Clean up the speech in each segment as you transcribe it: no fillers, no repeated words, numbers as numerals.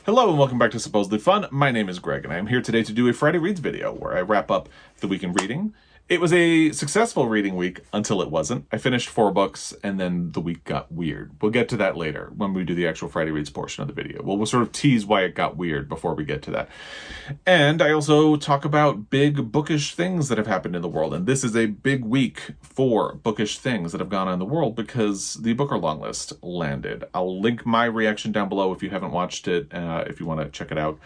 Hello and welcome back to Supposedly Fun. My name is Greg and I am here today to do a Friday Reads video where I wrap up the week in reading. It was a successful reading week until it wasn't. I finished 4 books and then the week got weird. We'll get to that later when we do the actual Friday Reads portion of the video. We'll sort of tease why it got weird before we get to that. And I also talk about big bookish things that have happened in the world. And this is a big week for bookish things that have gone on in the world because the Booker long list landed. I'll link my reaction down below if you haven't watched it, if you want to check it out.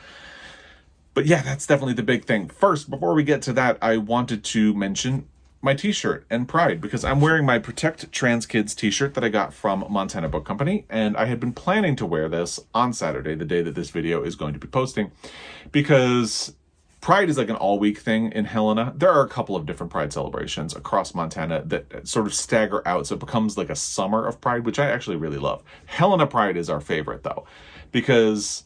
But yeah, that's definitely the big thing. First, before we get to that, I wanted to mention my t-shirt and Pride, because I'm wearing my Protect Trans Kids t-shirt that I got from Montana Book Company, and I had been planning to wear this on Saturday, the day that this video is going to be posting, because Pride is like an all-week thing in Helena. There are a couple of different Pride celebrations across Montana that sort of stagger out, so it becomes like a summer of Pride, which I actually really love. Helena Pride is our favorite, though, because,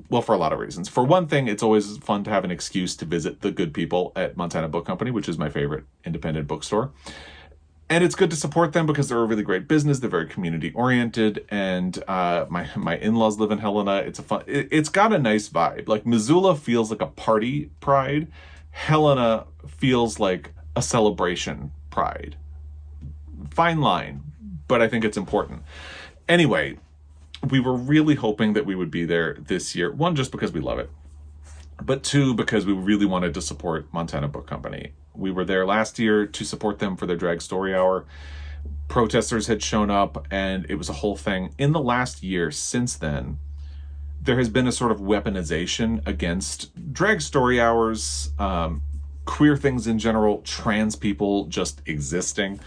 well, for a lot of reasons. For one thing, it's always fun to have an excuse to visit the good people at Montana Book Company, which is my favorite independent bookstore. And it's good to support them because they're a really great business. They're very community-oriented, and my in-laws live in Helena. It's got a nice vibe. Like, Missoula feels like a party Pride. Helena feels like a celebration Pride. Fine line, but I think it's important. Anyway, we were really hoping that we would be there this year. 1, just because we love it. But 2, because we really wanted to support Montana Book Company. We were there last year to support them for their drag story hour. Protesters had shown up and it was a whole thing. In the last year since then, there has been a sort of weaponization against drag story hours, queer things in general, trans people just existing.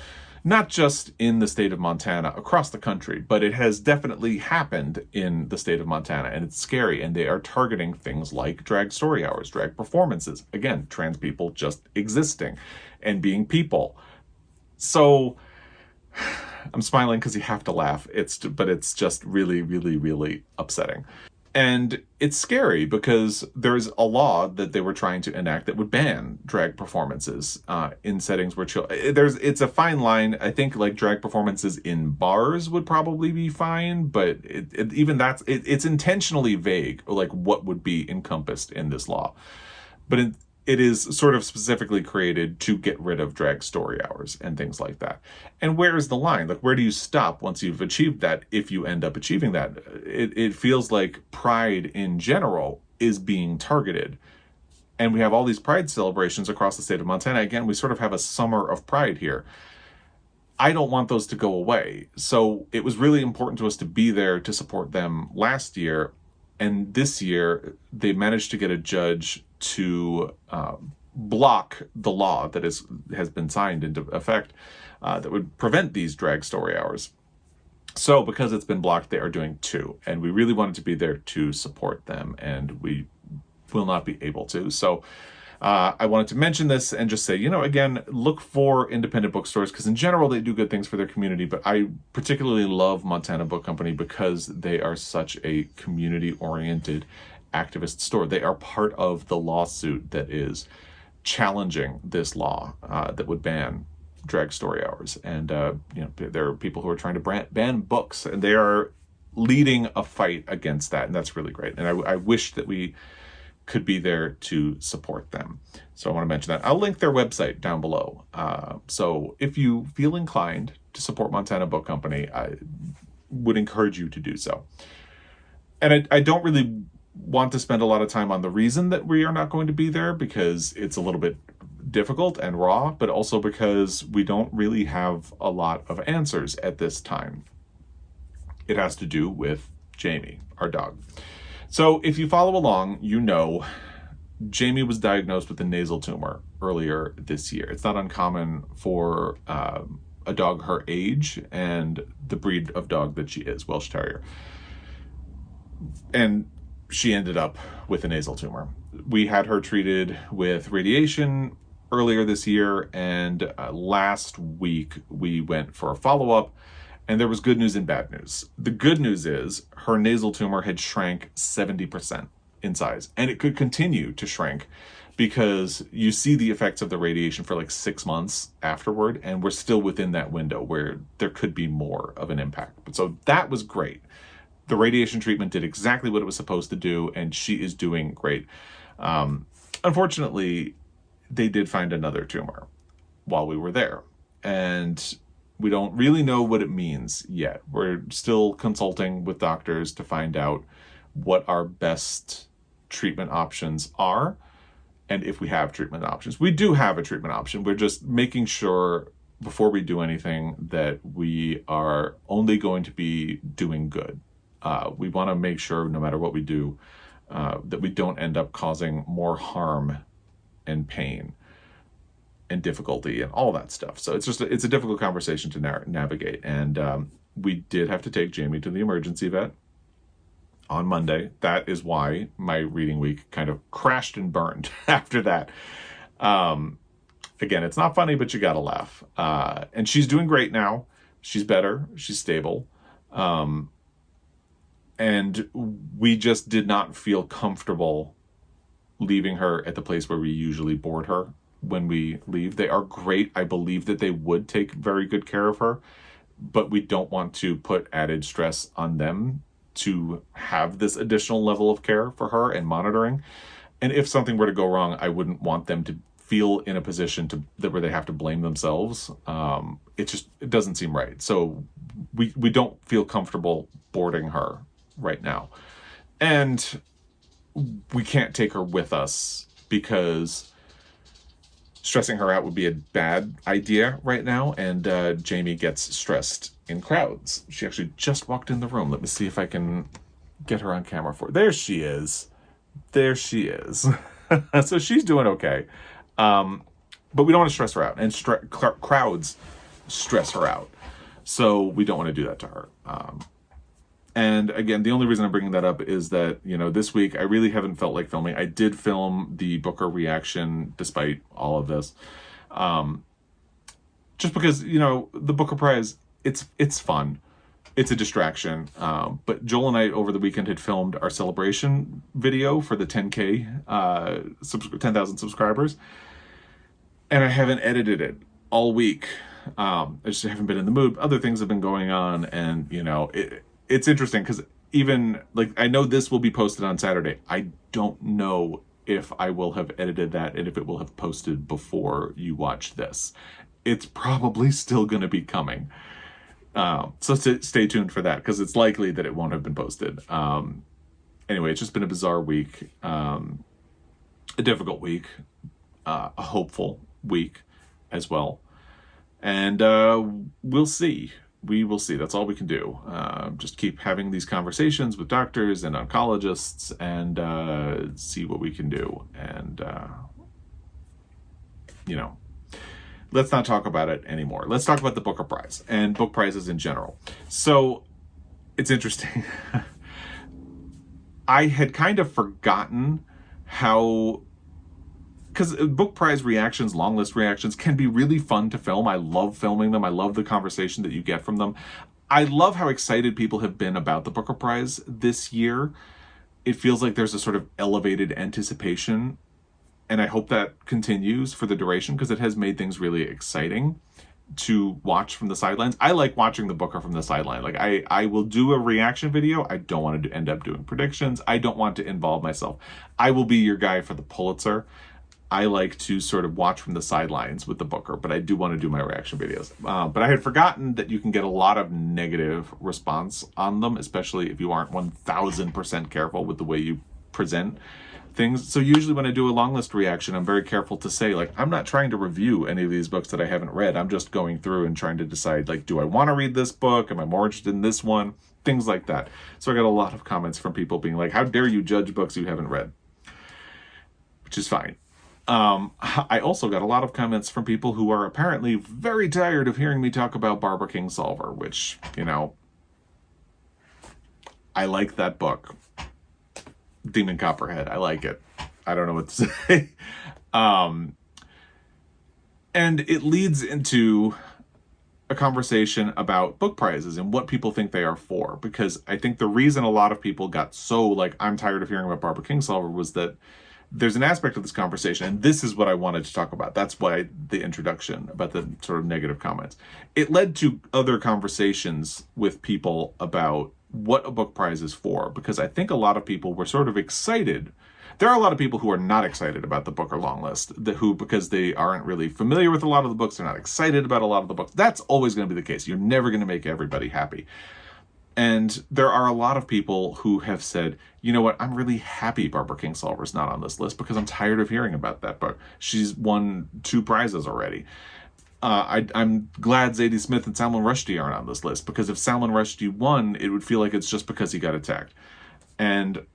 Not just in the state of Montana, across the country, but it has definitely happened in the state of Montana, and it's scary, and they are targeting things like drag story hours, drag performances. Again, trans people just existing and being people. So I'm smiling because you have to laugh. But it's just really, really, really upsetting. And it's scary because there's a law that they were trying to enact that would ban drag performances in settings where it's a fine line. I think like drag performances in bars would probably be fine, but it's intentionally vague, like what would be encompassed in this law. But it is sort of specifically created to get rid of drag story hours and things like that. And where is the line? Like, where do you stop once you've achieved that, if you end up achieving that? It feels like Pride in general is being targeted. And we have all these Pride celebrations across the state of Montana. Again, we sort of have a summer of Pride here. I don't want those to go away. So it was really important to us to be there to support them last year. And this year, they managed to get a judge to block the law that has been signed into effect that would prevent these drag story hours. So because it's been blocked, they are doing 2. And we really wanted to be there to support them, and we will not be able to. So I wanted to mention this and just say, again, look for independent bookstores, because in general, they do good things for their community. But I particularly love Montana Book Company because they are such a community-oriented activist store. They are part of the lawsuit that is challenging this law that would ban drag story hours. And, there are people who are trying to ban books, and they are leading a fight against that. And that's really great. And I wish that we could be there to support them. So I want to mention that. I'll link their website down below. So if you feel inclined to support Montana Book Company, I would encourage you to do so. And I don't really want to spend a lot of time on the reason that we are not going to be there, because it's a little bit difficult and raw, but also because we don't really have a lot of answers at this time. It has to do with Jamie, our dog. So if you follow along, Jamie was diagnosed with a nasal tumor earlier this year. It's not uncommon for a dog her age and the breed of dog that she is, Welsh Terrier. And she ended up with a nasal tumor. We had her treated with radiation earlier this year, and last week we went for a follow-up, and there was good news and bad news. The good news is her nasal tumor had shrank 70% in size, and it could continue to shrink because you see the effects of the radiation for like 6 months afterward, and we're still within that window where there could be more of an impact. So that was great. The radiation treatment did exactly what it was supposed to do, and she is doing great. Unfortunately, they did find another tumor while we were there, and we don't really know what it means yet. We're still consulting with doctors to find out what our best treatment options are, and if we have treatment options. We do have a treatment option. We're just making sure before we do anything that we are only going to be doing good. We want to make sure no matter what we do, that we don't end up causing more harm and pain and difficulty and all that stuff. So it's a difficult conversation to navigate. And we did have to take Jamie to the emergency vet on Monday. That is why my reading week kind of crashed and burned after that. Again, it's not funny, but you gotta laugh. And she's doing great now. She's better. She's stable. And we just did not feel comfortable leaving her at the place where we usually board her when we leave. They are great. I believe that they would take very good care of her, but we don't want to put added stress on them to have this additional level of care for her and monitoring. And if something were to go wrong, I wouldn't want them to feel in a position where they have to blame themselves. It doesn't seem right. So we don't feel comfortable boarding her right now. And we can't take her with us because stressing her out would be a bad idea right now. And Jamie gets stressed in crowds. She actually just walked in the room. Let me see if I can get her on camera for. There she is. There she is. So she's doing okay. But we don't want to stress her out, and crowds stress her out. So we don't want to do that to her. And again, the only reason I'm bringing that up is that, this week I really haven't felt like filming. I did film the Booker reaction despite all of this. Just because, the Booker Prize, it's fun. It's a distraction. But Joel and I over the weekend had filmed our celebration video for the 10K, 10,000 subscribers. And I haven't edited it all week. I just haven't been in the mood. Other things have been going on. And, it's interesting because even I know this will be posted on Saturday. I don't know if I will have edited that and if it will have posted before you watch this. It's probably still going to be coming. So stay tuned for that because it's likely that it won't have been posted. Anyway, it's just been a bizarre week, a difficult week, a hopeful week as well. And we'll see. We will see. That's all we can do. Just keep having these conversations with doctors and oncologists and see what we can do. And, let's not talk about it anymore. Let's talk about the Booker Prize and book prizes in general. So it's interesting. I had kind of forgotten how... Because book prize reactions, long list reactions can be really fun to film. I love filming them. I love the conversation that you get from them. I love how excited people have been about the Booker Prize this year. It feels like there's a sort of elevated anticipation. And I hope that continues for the duration because it has made things really exciting to watch from the sidelines. I like watching the Booker from the sideline. I will do a reaction video. I don't want to end up doing predictions. I don't want to involve myself. I will be your guy for the Pulitzer. I like to sort of watch from the sidelines with the Booker, but I do want to do my reaction videos. But I had forgotten that you can get a lot of negative response on them, especially if you aren't 1000% careful with the way you present things. So usually when I do a long list reaction, I'm very careful to say, I'm not trying to review any of these books that I haven't read. I'm just going through and trying to decide, do I want to read this book? Am I more interested in this one? Things like that. So I got a lot of comments from people being like, how dare you judge books you haven't read? Which is fine. I also got a lot of comments from people who are apparently very tired of hearing me talk about Barbara Kingsolver, which, I like that book. Demon Copperhead. I like it. I don't know what to say. And it leads into a conversation about book prizes and what people think they are for. Because I think the reason a lot of people got so I'm tired of hearing about Barbara Kingsolver was that there's an aspect of this conversation, and this is what I wanted to talk about. That's why the introduction about the sort of negative comments. It led to other conversations with people about what a book prize is for, because I think a lot of people were sort of excited. There are a lot of people who are not excited about the Booker long list, because they aren't really familiar with a lot of the books, they're not excited about a lot of the books. That's always going to be the case. You're never going to make everybody happy. And there are a lot of people who have said, you know what, I'm really happy Barbara Kingsolver's not on this list because I'm tired of hearing about that book. She's won 2 prizes already. I'm glad Zadie Smith and Salman Rushdie aren't on this list, because if Salman Rushdie won, it would feel like it's just because he got attacked. And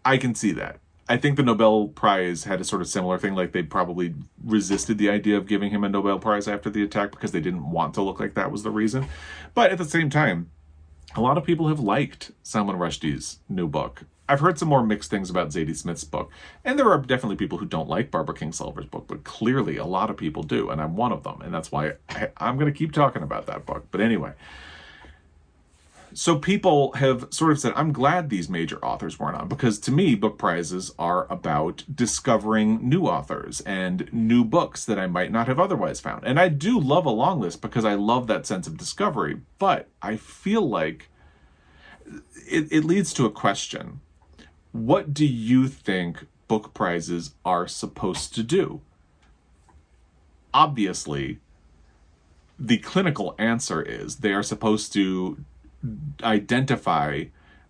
I can see that. I think the Nobel Prize had a sort of similar thing, like they probably resisted the idea of giving him a Nobel Prize after the attack because they didn't want to look like that was the reason. But at the same time, a lot of people have liked Salman Rushdie's new book. I've heard some more mixed things about Zadie Smith's book, and there are definitely people who don't like Barbara Kingsolver's book, but clearly a lot of people do, and I'm one of them, and that's why I'm going to keep talking about that book. But anyway, so people have sort of said, I'm glad these major authors weren't on, because to me, book prizes are about discovering new authors and new books that I might not have otherwise found. And I do love a long list because I love that sense of discovery, but I feel like it leads to a question. What do you think book prizes are supposed to do? Obviously, the clinical answer is they are supposed to identify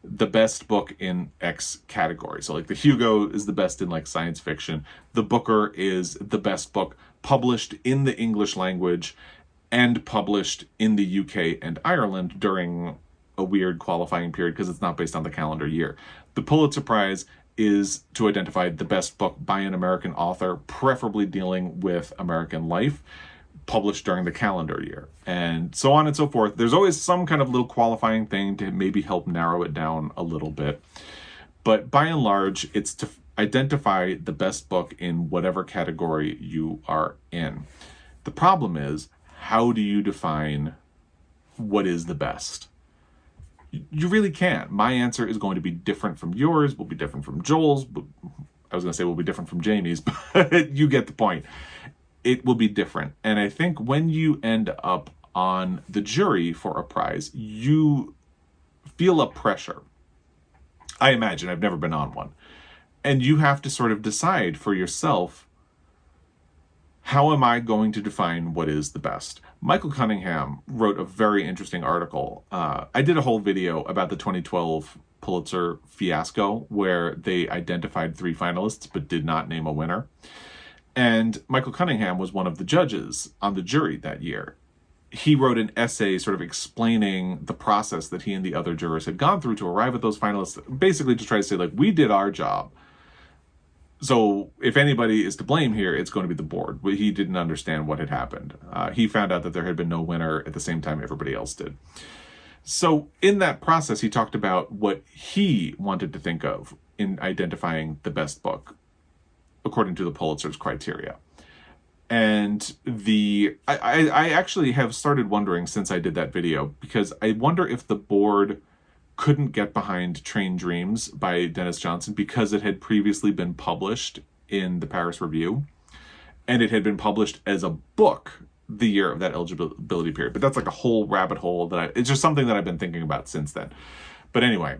the best book in X category. So like the Hugo is the best in like science fiction. The Booker is the best book published in the English language and published in the UK and Ireland during a weird qualifying period because it's not based on the calendar year. The Pulitzer Prize is to identify the best book by an American author, preferably dealing with American life, published during the calendar year, and so on and so forth. There's always some kind of little qualifying thing to maybe help narrow it down a little bit. But by and large, it's to identify the best book in whatever category you are in. The problem is, how do you define what is the best? You really can't. My answer is going to be different from yours, will be different from Joel's. I was going to say will be different from Jamie's, but you get the point. It will be different. And I think when you end up on the jury for a prize, you feel a pressure. I imagine, I've never been on one. And you have to sort of decide for yourself, how am I going to define what is the best? Michael Cunningham wrote a very interesting article. I did a whole video about the 2012 Pulitzer fiasco where they identified 3 finalists but did not name a winner. And Michael Cunningham was one of the judges on the jury that year. He wrote an essay sort of explaining the process that he and the other jurors had gone through to arrive at those finalists, basically to try to say, like, we did our job. So if anybody is to blame here, it's going to be the board. But he didn't understand what had happened. He found out that there had been no winner at the same time everybody else did. So in that process, he talked about what he wanted to think of in identifying the best book, according to the Pulitzer's criteria. And I actually have started wondering since I did that video, because I wonder if the board couldn't get behind Train Dreams by Dennis Johnson because it had previously been published in the Paris Review, and it had been published as a book the year of that eligibility period. But that's like a whole rabbit hole it's just something that I've been thinking about since then. But anyway,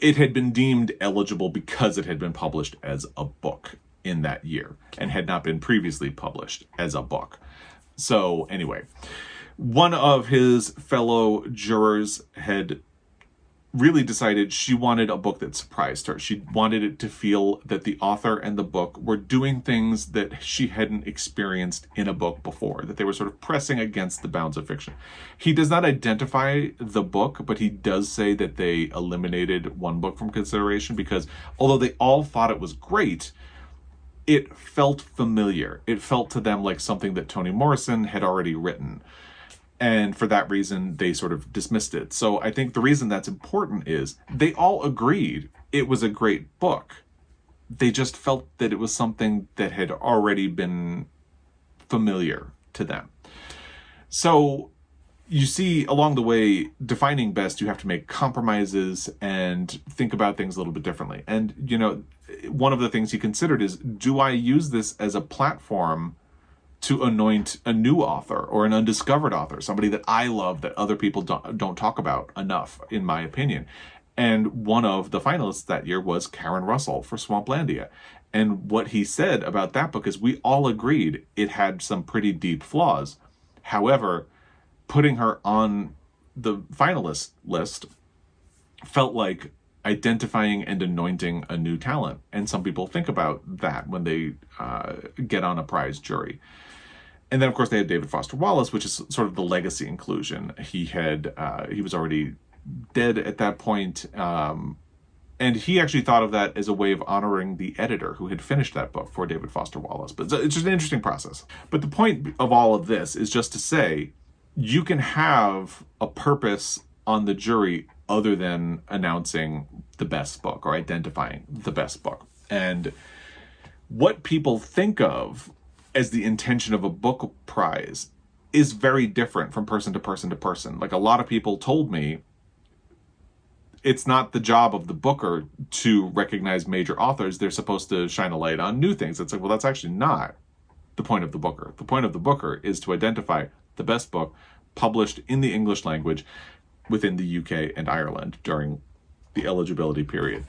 it had been deemed eligible because it had been published as a book in that year and had not been previously published as a book. So anyway, one of his fellow jurors had really decided she wanted a book that surprised her. She wanted it to feel that the author and the book were doing things that she hadn't experienced in a book before, that they were sort of pressing against the bounds of fiction. He does not identify the book, but he does say that they eliminated one book from consideration because although they all thought it was great, it felt familiar. It felt to them like something that Toni Morrison had already written. And for that reason, they sort of dismissed it. So I think the reason that's important is they all agreed it was a great book. They just felt that it was something that had already been familiar to them. So you see, along the way, defining best, you have to make compromises and think about things a little bit differently. And, you know, one of the things he considered is, do I use this as a platform to anoint a new author or an undiscovered author, somebody that I love that other people don't talk about enough, in my opinion. And one of the finalists that year was Karen Russell for Swamplandia. And what he said about that book is we all agreed it had some pretty deep flaws. However, putting her on the finalist list felt like identifying and anointing a new talent. And some people think about that when they get on a prize jury. And then, of course, they had David Foster Wallace, which is sort of the legacy inclusion. He was already dead at that point. And he actually thought of that as a way of honoring the editor who had finished that book for David Foster Wallace. But it's just an interesting process. But the point of all of this is just to say, you can have a purpose on the jury other than announcing the best book or identifying the best book. And what people think of as the intention of a book prize is very different from person to person to person. Like, a lot of people told me it's not the job of the booker to recognize major authors. They're supposed to shine a light on new things. It's like, well, that's actually not the point of the booker. The point of the booker is to identify the best book published in the English language within the UK and Ireland during the eligibility period.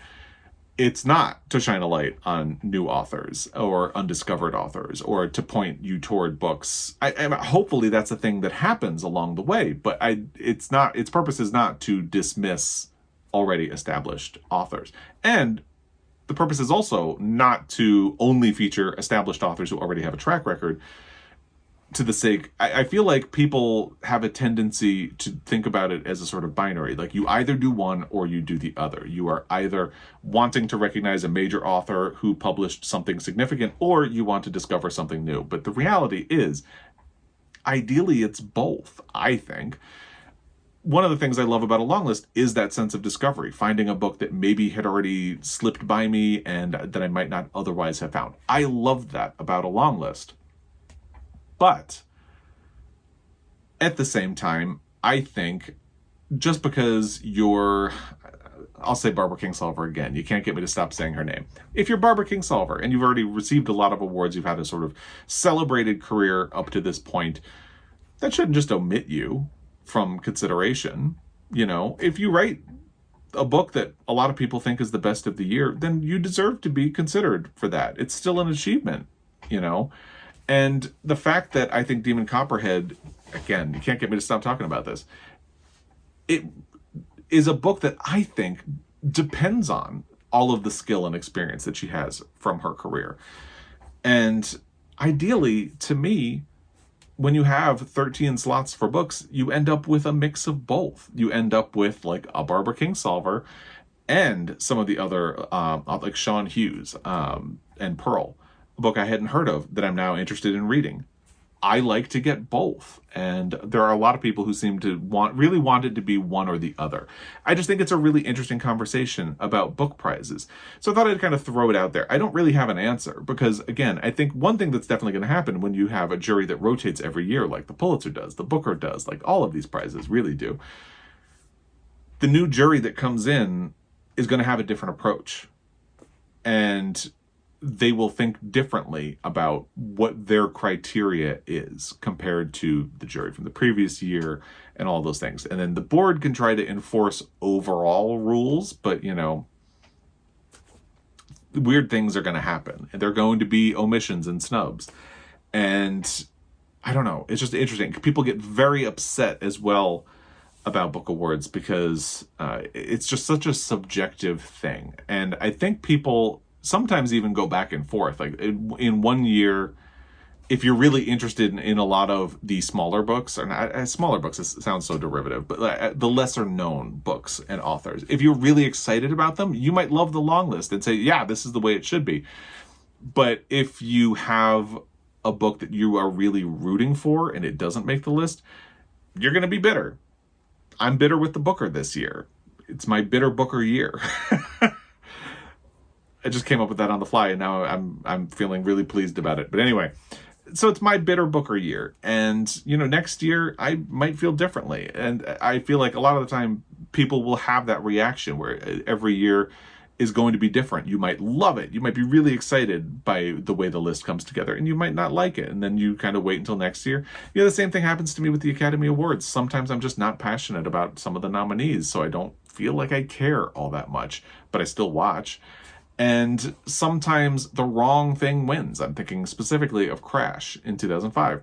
It's not to shine a light on new authors or undiscovered authors or to point you toward books. Hopefully that's a thing that happens along the way, but its purpose is not to dismiss already established authors. And the purpose is also not to only feature established authors who already have a track record to the sake. I feel like people have a tendency to think about it as a sort of binary. Like, you either do one or you do the other. You are either wanting to recognize a major author who published something significant, or you want to discover something new. But the reality is, ideally, it's both, I think. One of the things I love about a long list is that sense of discovery, finding a book that maybe had already slipped by me and that I might not otherwise have found. I love that about a long list. But at the same time, I think just because I'll say Barbara Kingsolver again. You can't get me to stop saying her name. If you're Barbara Kingsolver and you've already received a lot of awards, you've had a sort of celebrated career up to this point, that shouldn't just omit you from consideration. You know, if you write a book that a lot of people think is the best of the year, then you deserve to be considered for that. It's still an achievement, you know? And the fact that I think Demon Copperhead, again, you can't get me to stop talking about this, it is a book that I think depends on all of the skill and experience that she has from her career. And ideally, to me, when you have 13 slots for books, you end up with a mix of both. You end up with like a Barbara Kingsolver and some of the other, like Sean Hughes and Pearl, a book I hadn't heard of that I'm now interested in reading. I like to get both. And there are a lot of people who seem to really want it to be one or the other. I just think it's a really interesting conversation about book prizes. So I thought I'd kind of throw it out there. I don't really have an answer because, again, I think one thing that's definitely going to happen when you have a jury that rotates every year, like the Pulitzer does, the Booker does, like all of these prizes really do, the new jury that comes in is going to have a different approach. And they will think differently about what their criteria is compared to the jury from the previous year and all those things. And then the board can try to enforce overall rules, but, you know, weird things are going to happen. And there are going to be omissions and snubs. And I don't know. It's just interesting. People get very upset as well about book awards because it's just such a subjective thing. And I think people sometimes even go back and forth. Like in one year, if you're really interested in a lot of the smaller books, or not, smaller books, it sounds so derivative, but the lesser known books and authors, if you're really excited about them, you might love the long list and say, yeah, this is the way it should be. But if you have a book that you are really rooting for and it doesn't make the list, you're going to be bitter. I'm bitter with the Booker this year. It's my bitter Booker year. I just came up with that on the fly, and now I'm feeling really pleased about it. But anyway, so it's my bitter Booker year. And, you know, next year I might feel differently. And I feel like a lot of the time people will have that reaction where every year is going to be different. You might love it. You might be really excited by the way the list comes together, and you might not like it. And then you kind of wait until next year. The same thing happens to me with the Academy Awards. Sometimes I'm just not passionate about some of the nominees, so I don't feel like I care all that much, but I still watch. And sometimes the wrong thing wins. I'm thinking specifically of Crash in 2005.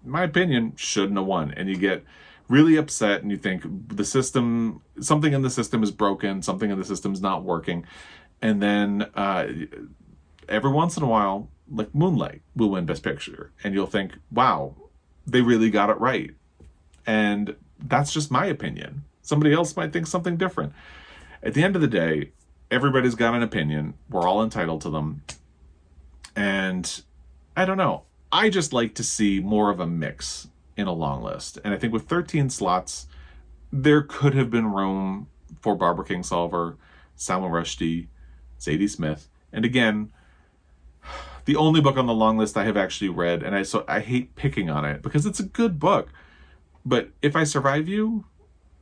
In my opinion, shouldn't have won. And you get really upset and you think something in the system is broken, something in the system is not working. And then every once in a while, like Moonlight will win Best Picture. And you'll think, wow, they really got it right. And that's just my opinion. Somebody else might think something different. At the end of the day, everybody's got an opinion. We're all entitled to them. And I don't know. I just like to see more of a mix in a long list. And I think with 13 slots, there could have been room for Barbara Kingsolver, Salman Rushdie, Zadie Smith. And again, the only book on the long list I have actually read, and I hate picking on it because it's a good book. But If I Survive You,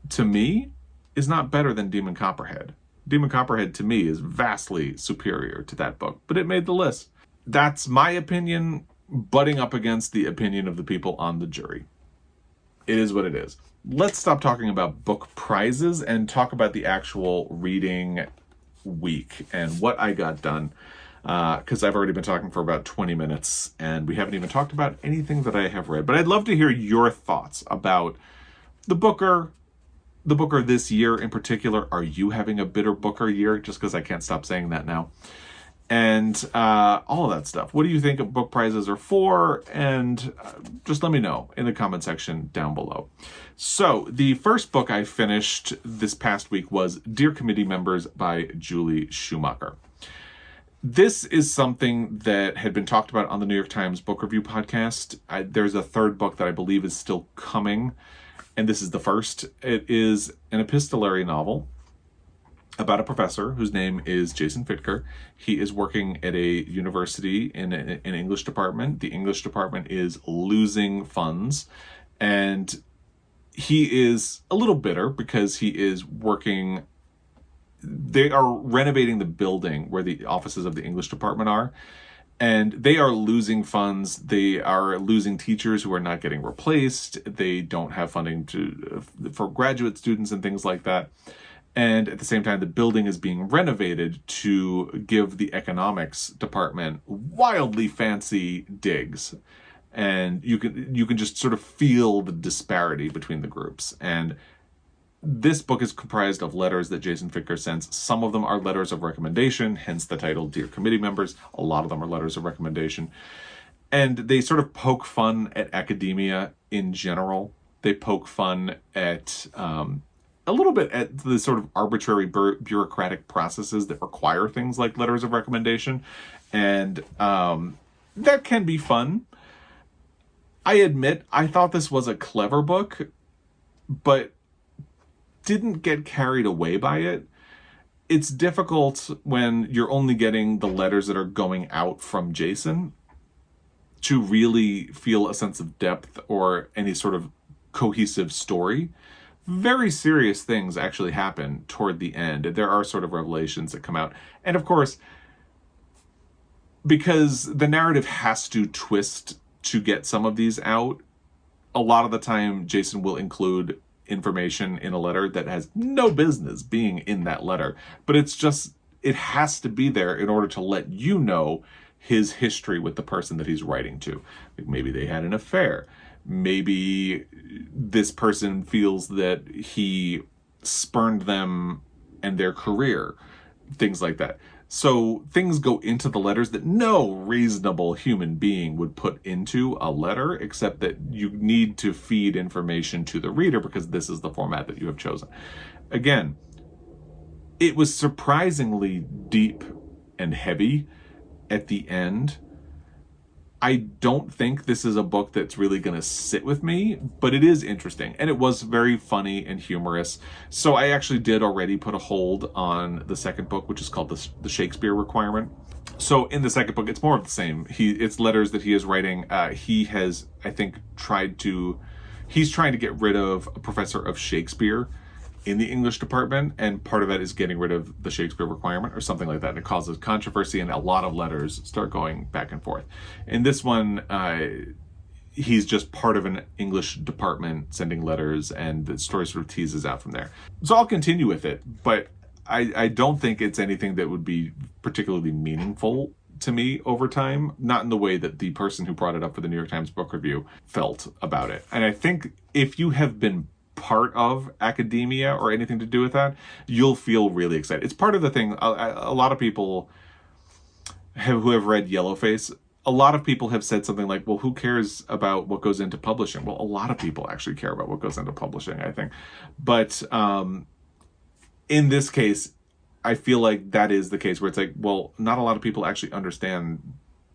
to me, is not better than Demon Copperhead. Demon Copperhead, to me, is vastly superior to that book, but it made the list. That's my opinion, butting up against the opinion of the people on the jury. It is what it is. Let's stop talking about book prizes and talk about the actual reading week and what I got done. Because I've already been talking for about 20 minutes and we haven't even talked about anything that I have read. But I'd love to hear your thoughts about the Booker this year in particular. Are you having a bitter Booker year? Just because I can't stop saying that now. And all of that stuff. What do you think of book prizes are for? And just let me know in the comment section down below. So the first book I finished this past week was Dear Committee Members by Julie Schumacher. This is something that had been talked about on the New York Times Book Review podcast. There's a third book that I believe is still coming, and this is the first. It is an epistolary novel about a professor whose name is Jason Fittker. He is working at a university in an English department. The English department is losing funds, and he is a little bitter because he is working. They are renovating the building where the offices of the English department are, and they are losing funds. They are losing teachers who are not getting replaced. They don't have funding for graduate students and things like that. And at the same time, the building is being renovated to give the economics department wildly fancy digs. And you can just sort of feel the disparity between the groups. And this book is comprised of letters that Jason Fittker sends. Some of them are letters of recommendation, hence the title Dear Committee Members. A lot of them are letters of recommendation. And they sort of poke fun at academia in general. They poke fun at a little bit at the sort of arbitrary bureaucratic processes that require things like letters of recommendation. And that can be fun. I admit, I thought this was a clever book, but didn't get carried away by it. It's difficult when you're only getting the letters that are going out from Jason to really feel a sense of depth or any sort of cohesive story. Very serious things actually happen toward the end. There are sort of revelations that come out. And of course, because the narrative has to twist to get some of these out, a lot of the time Jason will include information in a letter that has no business being in that letter. But it's just, it has to be there in order to let you know his history with the person that he's writing to. Like maybe they had an affair. Maybe this person feels that he spurned them and their career, things like that. So things go into the letters that no reasonable human being would put into a letter, except that you need to feed information to the reader because this is the format that you have chosen. Again, it was surprisingly deep and heavy at the end. I don't think this is a book that's really going to sit with me, but it is interesting. And it was very funny and humorous. So I actually did already put a hold on the second book, which is called The Shakespeare Requirement. So in the second book, it's more of the same. It's letters that he is writing. He has, I think, he's trying to get rid of a professor of Shakespeare in the English department, and part of that is getting rid of the Shakespeare requirement or something like that. And it causes controversy, and a lot of letters start going back and forth. In this one, he's just part of an English department sending letters, and the story sort of teases out from there. So I'll continue with it, but I don't think it's anything that would be particularly meaningful to me over time, not in the way that the person who brought it up for the New York Times Book Review felt about it. And I think if you have been part of academia or anything to do with that, you'll feel really excited. It's part of the thing. A lot of people who have read Yellowface, a lot of people have said something like, well, who cares about what goes into publishing? Well, a lot of people actually care about what goes into publishing, I think. But in this case, I feel like that is the case where it's like, well, not a lot of people actually understand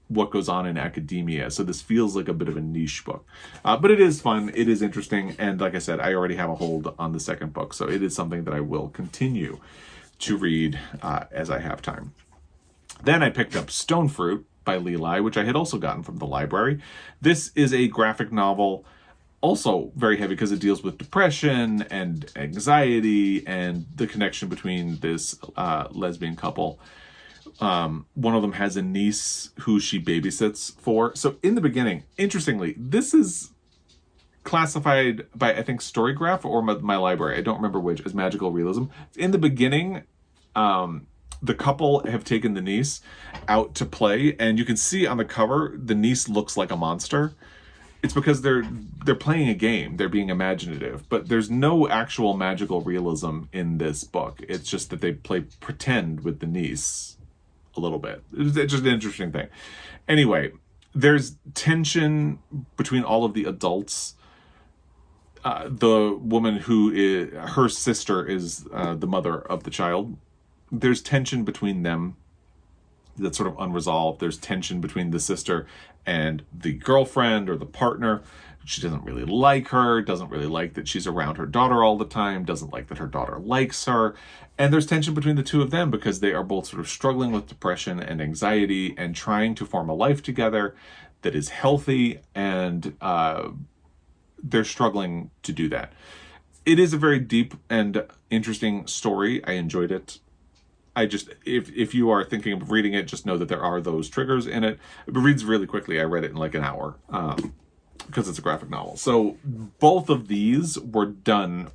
what goes on in academia. So this feels like a bit of a niche book. But it is fun. It is interesting. And like I said, I already have a hold on the second book. So it is something that I will continue to read as I have time. Then I picked up Stone Fruit by Levi, which I had also gotten from the library. This is a graphic novel, also very heavy because it deals with depression and anxiety and the connection between this lesbian couple. One of them has a niece who she babysits for. So in the beginning, interestingly, this is classified by, I think, Storygraph or my library, I don't remember which, as magical realism. In the beginning, the couple have taken the niece out to play, and you can see on the cover, the niece looks like a monster. It's because they're playing a game. They're being imaginative, but there's no actual magical realism in this book. It's just that they play pretend with the niece a little bit. It's just an interesting thing. Anyway, there's tension between all of the adults. The woman her sister is the mother of the child. There's tension between them that's sort of unresolved. There's tension between the sister and the girlfriend or the partner. She doesn't really like her, doesn't really like that she's around her daughter all the time, doesn't like that her daughter likes her. And there's tension between the two of them because they are both sort of struggling with depression and anxiety and trying to form a life together that is healthy, and they're struggling to do that. It is a very deep and interesting story. I enjoyed it. If you are thinking of reading it, just know that there are those triggers in it. It reads really quickly. I read it in like an hour because it's a graphic novel. So both of these were done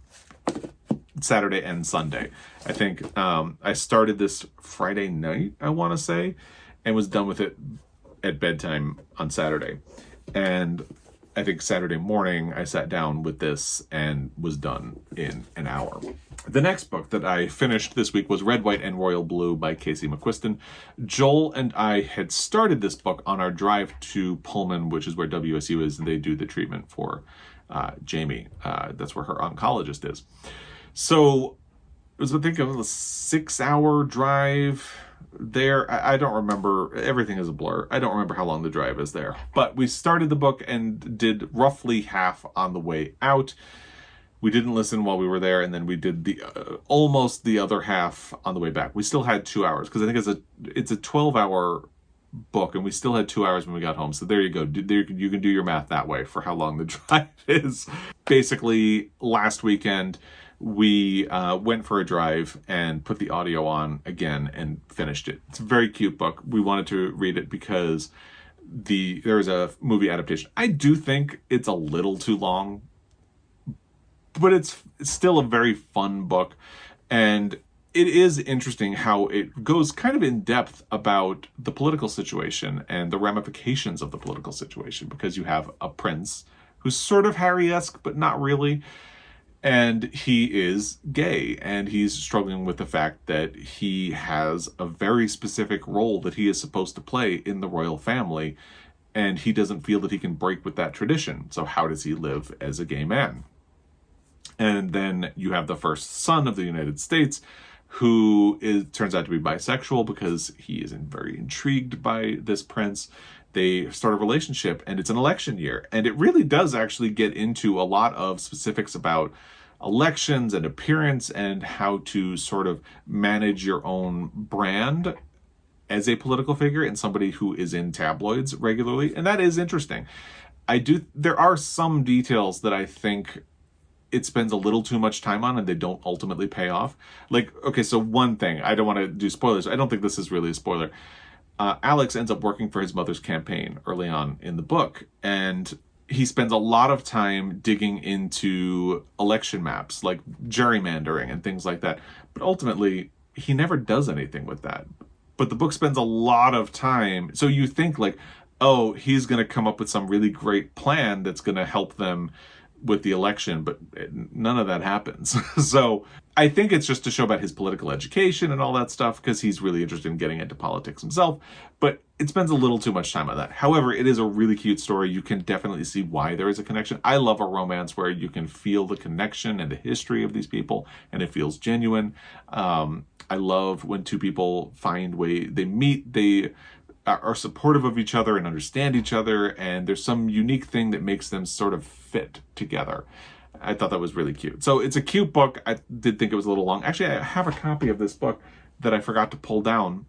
Saturday and Sunday. I think I started this Friday night, I want to say, and was done with it at bedtime on Saturday. And I think Saturday morning I sat down with this and was done in an hour. The next book that I finished this week was Red, White, and Royal Blue by Casey McQuiston. Joel and I had started this book on our drive to Pullman, which is where WSU is, and they do the treatment for Jamie. That's where her oncologist is. So it was, I think, a 6-hour drive there. I don't remember. Everything is a blur. I don't remember how long the drive is there. But we started the book and did roughly half on the way out. We didn't listen while we were there, and then we did the almost the other half on the way back. We still had 2 hours because I think it's a 12-hour book, and we still had 2 hours when we got home. So there you go. You can do your math that way for how long the drive is. Basically, last weekend we went for a drive and put the audio on again and finished it. It's a very cute book. We wanted to read it because there is a movie adaptation. I do think it's a little too long, but it's still a very fun book. And it is interesting how it goes kind of in depth about the political situation and the ramifications of the political situation, because you have a prince who's sort of Harry-esque, but not really. And he is gay, and he's struggling with the fact that he has a very specific role that he is supposed to play in the royal family, and he doesn't feel that he can break with that tradition. So how does he live as a gay man? And then you have the first son of the United States, who turns out to be bisexual because he is very intrigued by this prince. They start a relationship, and it's an election year. And it really does actually get into a lot of specifics about elections and appearance and how to sort of manage your own brand as a political figure and somebody who is in tabloids regularly. And that is interesting. There are some details that I think it spends a little too much time on and they don't ultimately pay off. Like, okay, so one thing, I don't want to do spoilers. I don't think this is really a spoiler. Alex ends up working for his mother's campaign early on in the book, and he spends a lot of time digging into election maps, like gerrymandering and things like that. But ultimately, he never does anything with that. But the book spends a lot of time. So you think like, oh, he's going to come up with some really great plan that's going to help them with the election, but none of that happens. So I think it's just to show about his political education and all that stuff, because he's really interested in getting into politics himself, but it spends a little too much time on that. However, it is a really cute story. You can definitely see why there is a connection. I love a romance where you can feel the connection and the history of these people, and it feels genuine. I love when two people find they meet, they are supportive of each other and understand each other, and there's some unique thing that makes them sort of fit together. I thought that was really cute. So it's a cute book. I did think it was a little long. Actually, I have a copy of this book that I forgot to pull down.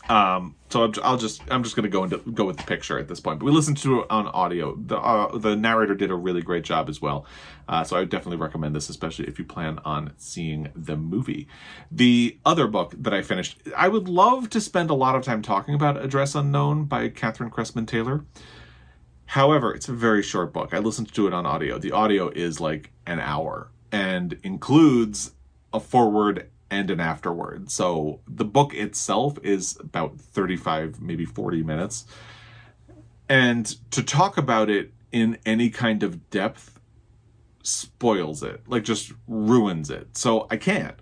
So I'm just going to go with the picture at this point. But we listened to it on audio. The narrator did a really great job as well. So I would definitely recommend this, especially if you plan on seeing the movie. The other book that I finished, I would love to spend a lot of time talking about Address Unknown by Kathrine Kressmann Taylor. However, it's a very short book. I listened to it on audio. The audio is like an hour and includes a foreword and an afterword. So the book itself is about 35, maybe 40 minutes. And to talk about it in any kind of depth spoils it, like just ruins it. So I can't.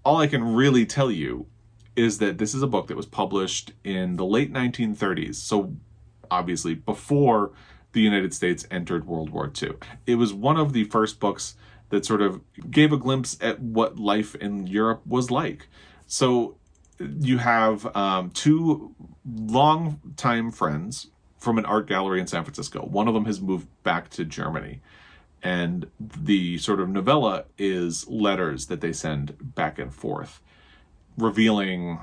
All I can really tell you is that this is a book that was published in the late 1930s. So obviously before the United States entered World War II. It was one of the first books that sort of gave a glimpse at what life in Europe was like. So you have two long-time friends from an art gallery in San Francisco. One of them has moved back to Germany. And the sort of novella is letters that they send back and forth, revealing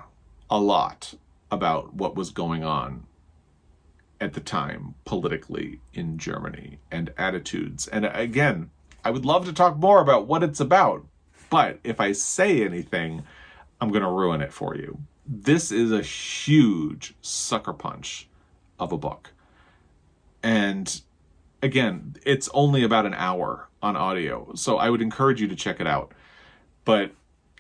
a lot about what was going on at the time politically in Germany and attitudes. And again, I would love to talk more about what it's about, but if I say anything, I'm going to ruin it for you. This is a huge sucker punch of a book. And again, it's only about an hour on audio, so I would encourage you to check it out. But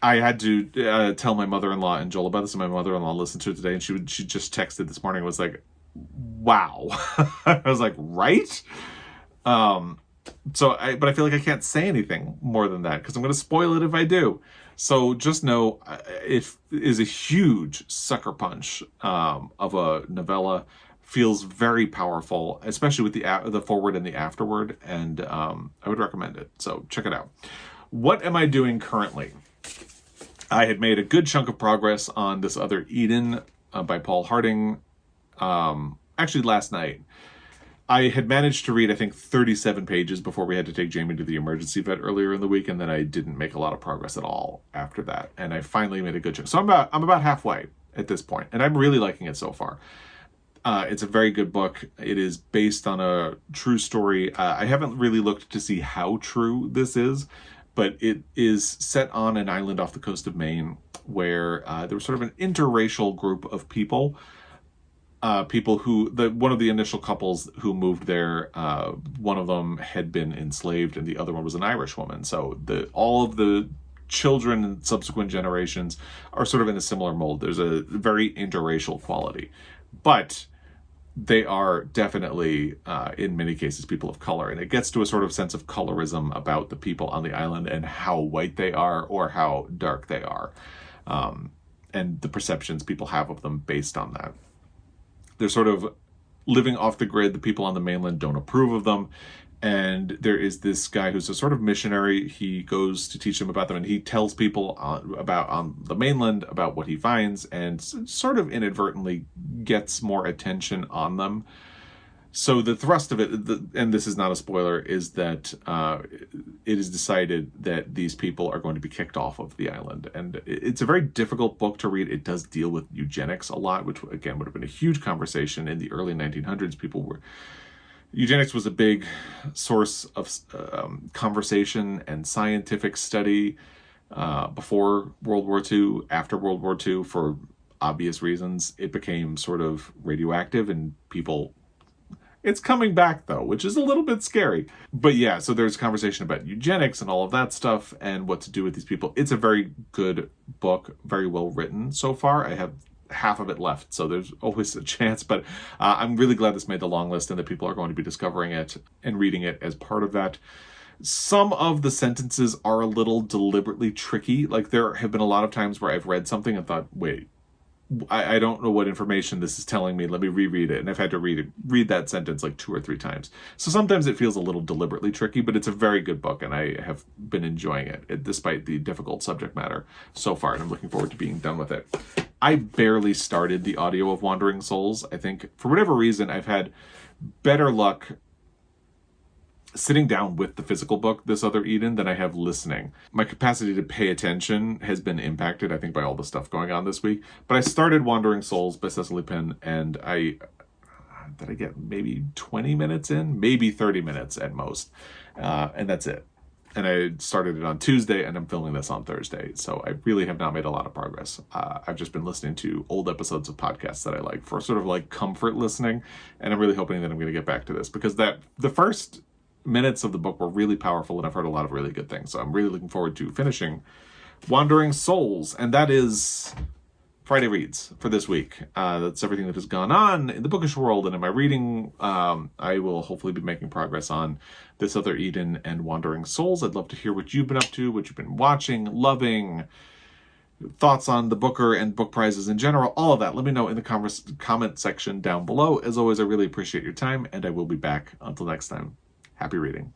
I had to tell my mother-in-law and Joel about this, and my mother-in-law listened to it today, and she just texted this morning and was like, wow. I was like, right? But I feel like I can't say anything more than that because I'm going to spoil it if I do. So just know it is a huge sucker punch of a novella. Feels very powerful, especially with the forward and the afterword, and I would recommend it. So check it out. What am I doing currently? I had made a good chunk of progress on this other Eden by Paul Harding. Actually, last night. I had managed to read, I think, 37 pages before we had to take Jamie to the emergency vet earlier in the week, and then I didn't make a lot of progress at all after that. And I finally made a good chunk. So I'm about halfway at this point, and I'm really liking it so far. It's a very good book. It is based on a true story. I haven't really looked to see how true this is, but it is set on an island off the coast of Maine where there was sort of an interracial group of people. One of the initial couples who moved there, one of them had been enslaved and the other one was an Irish woman. So all of the children and subsequent generations are sort of in a similar mold. There's a very interracial quality, but they are definitely, in many cases, people of color. And it gets to a sort of sense of colorism about the people on the island and how white they are or how dark they are, and the perceptions people have of them based on that. They're sort of living off the grid. The people on the mainland don't approve of them. And there is this guy who's a sort of missionary. He goes to teach them about them, and he tells people on the mainland about what he finds and sort of inadvertently gets more attention on them. So the thrust of it, and this is not a spoiler, is that it is decided that these people are going to be kicked off of the island. And it's a very difficult book to read. It does deal with eugenics a lot, which, again, would have been a huge conversation in the early 1900s. People were Eugenics was a big source of conversation and scientific study before World War II, after World War II, for obvious reasons. It became sort of radioactive and people... It's coming back, though, which is a little bit scary. But yeah, so there's conversation about eugenics and all of that stuff and what to do with these people. It's a very good book, very well written so far. I have half of it left, so there's always a chance. But I'm really glad this made the long list and that people are going to be discovering it and reading it as part of that. Some of the sentences are a little deliberately tricky. Like, there have been a lot of times where I've read something and thought, wait, I don't know what information this is telling me. Let me reread it. And I've had to read that sentence like 2 or 3 times. So sometimes it feels a little deliberately tricky, but it's a very good book, and I have been enjoying it despite the difficult subject matter so far, and I'm looking forward to being done with it. I barely started the audio of Wandering Souls. I think for whatever reason, I've had better luck sitting down with the physical book, This Other Eden, than I have listening. My capacity to pay attention has been impacted, I think, by all the stuff going on this week. But I started Wandering Souls by Cecile and I get maybe 20 minutes in, maybe 30 minutes at most. And that's it. And I started it on Tuesday, and I'm filming this on Thursday. So I really have not made a lot of progress. I've just been listening to old episodes of podcasts that I like for sort of like comfort listening. And I'm really hoping that I'm going to get back to this, because the first minutes of the book were really powerful, and I've heard a lot of really good things. So I'm really looking forward to finishing Wandering Souls. And that is Friday Reads for this week. That's everything that has gone on in the bookish world and in my reading. I will hopefully be making progress on This Other Eden and Wandering Souls. I'd love to hear what you've been up to, what you've been watching, loving, thoughts on the Booker and book prizes in general, all of that. Let me know in the comment section down below. As always, I really appreciate your time, and I will be back until next time. Happy reading.